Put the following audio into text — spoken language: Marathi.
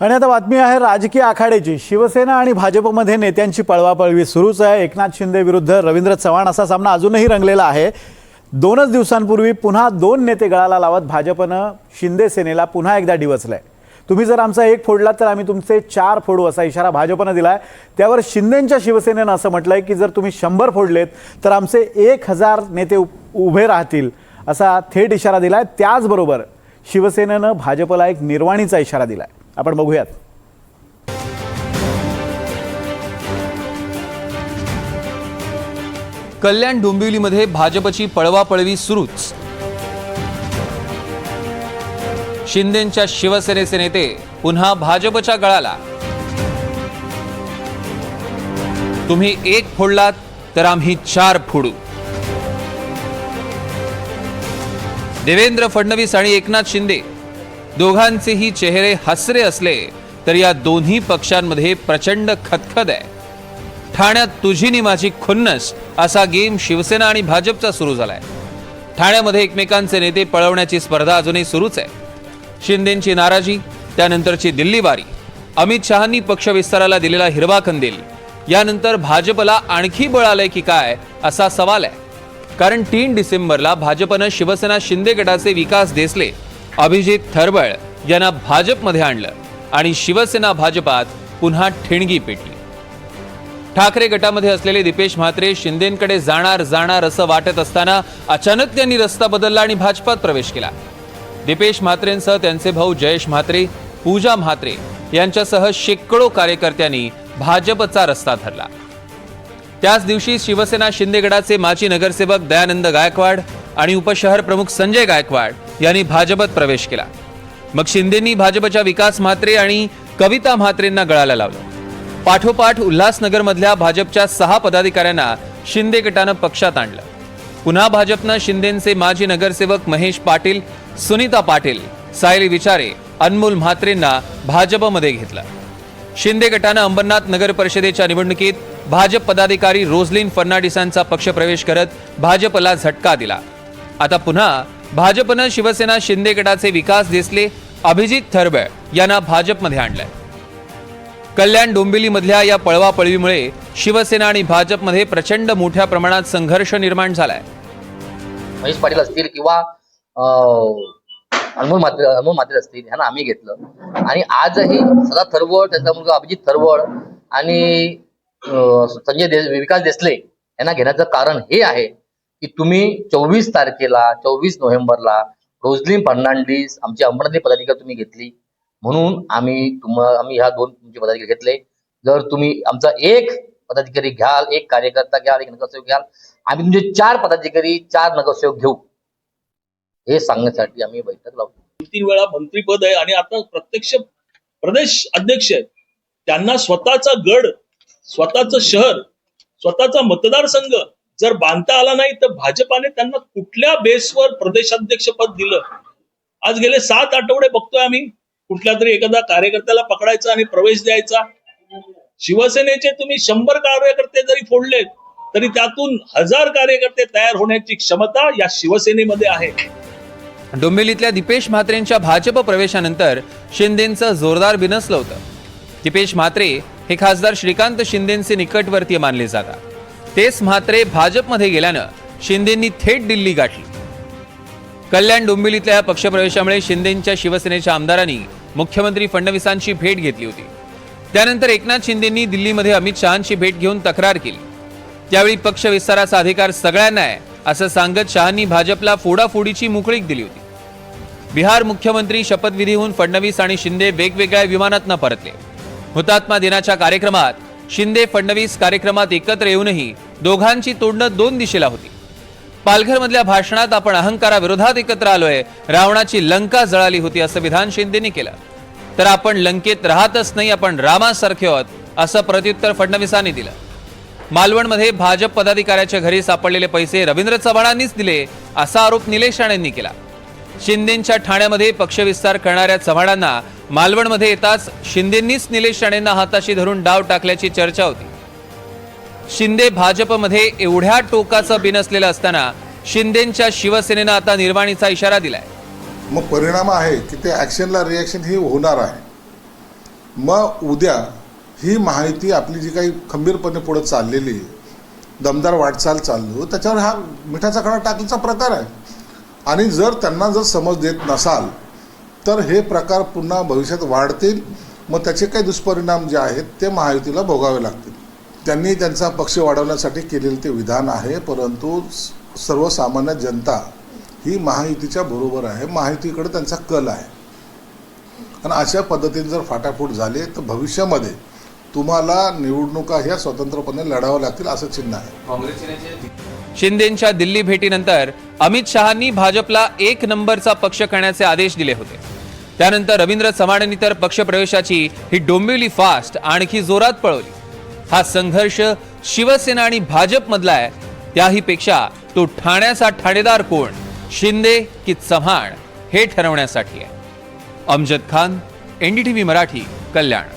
आणि आता बातमी आहे राजकीय आखाड्याची। शिवसेना आणि भाजपमध्ये नेत्यांची पळवापळवी सुरूच आहे। एकनाथ शिंदे विरुद्ध रवींद्र चव्हाण असा सामना अजूनही रंगलेला आहे। 2 दिवसांपूर्वी पुन्हा 2 नेते गळाला लावत भाजपनं शिंदे सेनेला पुन्हा एकदा डिवचलंय। तुम्ही जर आमचा 1 फोडलात तर आम्ही तुमचे 4 फोडू असा इशारा भाजपनं दिलाय। त्यावर शिंदेंच्या शिवसेनेनं असं म्हटलंय की जर तुम्ही 100 फोडलेत तर आमचे 1000 नेते उभे राहतील असा थेट इशारा दिलाय। त्याचबरोबर शिवसेनेनं भाजपला एक निर्वाणीचा इशारा दिलाय। आपण बघूयात। कल्याण डोंबिवलीमध्ये भाजपची पळवापळवी सुरूच। शिंदेंच्या शिवसेनेचे नेते पुन्हा भाजपच्या गळाला। तुम्ही 1 फोडलात तर आम्ही 4 फोडू। देवेंद्र फडणवीस आणि एकनाथ शिंदे दोघांचेही चेहरे हसरे असले तर या दोन्ही पक्षांमध्ये प्रचंड खदखद आहे। ठाण्यात तुझी नि माझी खुन्नस असा गेम शिवसेना आणि भाजपचा सुरू झालाय। ठाण्यामध्ये एकमेकांचे नेते पळवण्याची स्पर्धा अजूनही सुरूच आहे। शिंदेंची नाराजी, त्यानंतरची दिल्ली वारी, अमित शहांनी पक्ष विस्ताराला दिलेला हिरवा कंदील, यानंतर भाजपला आणखी बळ आलंय की काय असा सवाल आहे। कारण 3 डिसेंबरला भाजपनं शिवसेना शिंदे गटाचे विकास देसले, अभिजित थरबळ यांना भाजपमध्ये आणलं आणि शिवसेना भाजपात पुन्हा ठिणगी पेटली। ठाकरे गटामध्ये असलेले दीपेश म्हात्रे शिंदेंकडे जाणार असं वाटत असताना अचानक त्यांनी रस्ता बदलला आणि भाजपात प्रवेश केला। दीपेश म्हात्रेंसह त्यांचे भाऊ जयेश म्हात्रे, पूजा म्हात्रे यांच्यासह शेकडो कार्यकर्त्यांनी भाजपचा रस्ता धरला। त्याच दिवशी शिवसेना शिंदे गटाचे माजी नगरसेवक दयानंद गायकवाड आणि उपशहर प्रमुख संजय गायकवाड यांनी भाजपत प्रवेश केला। मग शिंदेंनी भाजपच्या विकास म्हात्रे आणि कविता म्हात्रेंना गळाला लावलं। पाठोपाठ उल्हासनगरमधल्या भाजपच्या 6 पदाधिकाऱ्यांना शिंदे गटानं पक्षात आणलं। पुन्हा भाजपनं शिंदेंचे माजी नगरसेवक महेश पाटील, सुनीता पाटील, सायली विचारे, अनमोल म्हात्रेंना भाजपमध्ये घेतलं। शिंदे गटानं अंबरनाथ नगर परिषदेच्या निवडणुकीत भाजप पदाधिकारी रोझलिन फर्नांडिसांचा पक्षप्रवेश करत भाजपला झटका दिला। आता पुन्हा भाजपनं शिवसेना शिंदे गटाचे विकास देसले, अभिजित थरबळ यांना भाजपमध्ये आणलंय। कल्याण डोंबिवलीमधल्या या पळवापळवीमुळे शिवसेना आणि भाजपमध्ये प्रचंड मोठ्या प्रमाणात संघर्ष निर्माण झालाय। महेश पाटील असतील किंवा अनमोल म्हात्रे असतील ह्यांना आम्ही घेतलं आणि आजही सदा थरवड, त्याचा मुलगा अभिजित थरवड आणि विकास देसले यांना घेण्याचं कारण हे आहे की तुम्ही 24 तारखेला 24 नोव्हेंबरला रोझलिन फर्नांडिस आमची अंबरनाथी पदाधिकारी तुम्ही घेतली, म्हणून आम्ही ह्या 2 तुमचे पदाधिकारी घेतले। जर तुम्ही आमचा 1 पदाधिकारी घ्याल, 1 कार्यकर्ता घ्याल, 1 नगरसेवक घ्याल, आम्ही तुमचे 4 पदाधिकारी, 4 नगरसेवक घेऊ, हे सांगण्यासाठी आम्ही बैठक लावतो। 3 वेळा मंत्रीपद आहे आणि आता प्रत्यक्ष प्रदेश अध्यक्ष आहेत। त्यांना स्वतःचा गड, स्वतःचं शहर, स्वतःचा मतदारसंघ जर बांधता आला नाही तर भाजपाने त्यांना कुठल्या बेसवर प्रदेशाध्यक्ष पद दिलं? आज गेले 7 आठवडे बघतोय आम्ही कुठल्या तरी एखादा कार्यकर्त्याला पकडायचा आणि प्रवेश द्यायचा। शिवसेनेचे तुम्ही 100 कार्यकर्ते जरी फोडलेत तरी त्यातून 1000 कार्यकर्ते तयार होण्याची क्षमता या शिवसेनेमध्ये आहे। डोंबिवलीतल्या दीपेश म्हात्रेंच्या भाजप प्रवेशानंतर शिंदेंचं जोरदार बिनसलं होतं। दीपेश म्हात्रे हे खासदार श्रीकांत शिंदेंचे निकटवर्तीय मानले जातात। तेच म्हात्रे भाजपमध्ये गेल्यानं शिंदेंनी थेट दिल्ली गाठली। कल्याण डोंबिवलीतल्या पक्षप्रवेशामुळे शिंदेंच्या शिवसेनेच्या आमदारांनी मुख्यमंत्री फडणवीसांची भेट घेतली होती। त्यानंतर एकनाथ शिंदेंनी दिल्लीमध्ये अमित शहांची भेट घेऊन तक्रार केली। त्यावेळी पक्ष विस्ताराचा अधिकार सगळ्यांना आहे असं सांगत शहांनी भाजपला फोडाफोडीची मोकळीक दिली होती। बिहार मुख्यमंत्री शपथविधीहून फडणवीस आणि शिंदे वेगवेगळ्या विमानातनं परतले। हुतात्मा दिनाच्या कार्यक्रमात शिंदे फडणवीस कार्यक्रमात एकत्र येऊनही दोघांची तोंडं 2 दिशेला होती। पालघरमधल्या भाषणात आपण अहंकाराविरोधात एकत्र आलोय, रावणाची लंका जळाली होती असं विधान शिंदेंनी केलं। तर आपण लंकेत राहतच नाही, आपण रामासारखे आहोत असं प्रत्युत्तर फडणवीसांनी दिलं। मालवणमध्ये भाजप पदाधिकाऱ्याच्या घरी सापडलेले पैसे रवींद्र चव्हाणांनीच दिले असा आरोप निलेश राणेंनी केला। शिंदेंच्या ठाण्यामध्ये पक्षविस्तार करणाऱ्या चव्हाणांना मालवणमध्ये येताच शिंदेंनीच निलेश राणेंना हाताशी धरून डाव टाकल्याची चर्चा होती। शिंदे भाजपमध्ये एवढ्या टोकाचं बिनसलेलं असताना शिंदेंच्या शिवसेनेनं आता निर्वाणीचा इशारा दिलाय। मग परिणाम आहे की ते ॲक्शनला रिॲक्शन ही होणार आहे। मग उद्या ही माहिती आपली जी काही खंबीरपणे पुढे चाललेली दमदार वाटचाल चाललो त्याच्यावर हा मिठाचा खडा टाकण्याचा प्रकार आहे. आणि जर त्यांना जर समज देत नसाल तर हे प्रकार पुन्हा भविष्यात वाढतील. मग त्याचे काही दुष्परिणाम जे आहेत ते महायुतीला भोगावे लागतील. त्यांनी त्यांचा पक्ष वाढवण्यासाठी केलेले ते विधान आहे, परंतु सर्वसामान्य जनता ही महायुतीच्या बरोबर आहे. महायुतीकडे त्यांचा कल आहे. आणि अशा पद्धतीने जर फाटाफूट झाले तर भविष्यामध्ये तुम्हाला निवडणुका ह्या स्वतंत्रपणे लढाव्या लागतील असं चिन्ह आहे. शिंदेंच्या दिल्ली भेटीनंतर अमित शहांनी भाजपला 1 नंबरचा पक्ष करण्याचे आदेश दिले होते. त्यानंतर रवींद्र चव्हाणांनी तर पक्षप्रवेशाची ही डोंबिवली फास्ट आणखी जोरात पळवली. हा संघर्ष शिवसेना आणि भाजप मधला आहे. त्याही पेक्षा तो ठाण्याचा ठाणेदार कोण, शिंदे की चव्हाण हे ठरवण्यासाठी आहे. अमजद खान, NDTV मराठी, कल्याण.